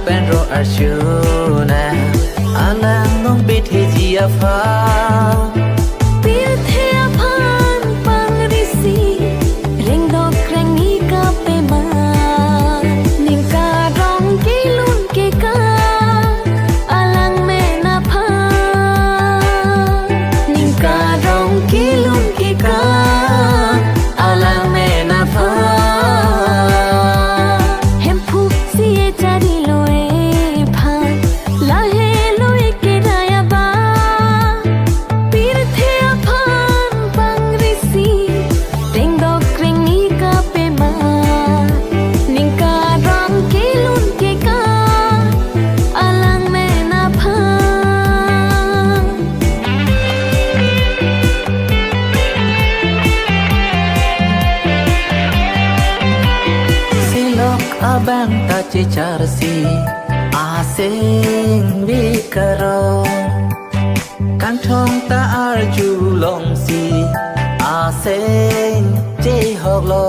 pen ro arshuna alang nong bit he ji afa pir the aphan pang risi ring do krangi ka pe ma ning ka rong ki lun ke ka alang me na pha ning ka rong ki lun ke ka alang me na pha hem phu si e chari loe pha la he loe ke raya ba pir the aphan pang risi ring do krangi ka pe ma ning ka rong ki lun ke ka alang me na pha silok abang ta che charsi asing bi karo kan thong ta arju long si asing che hok lo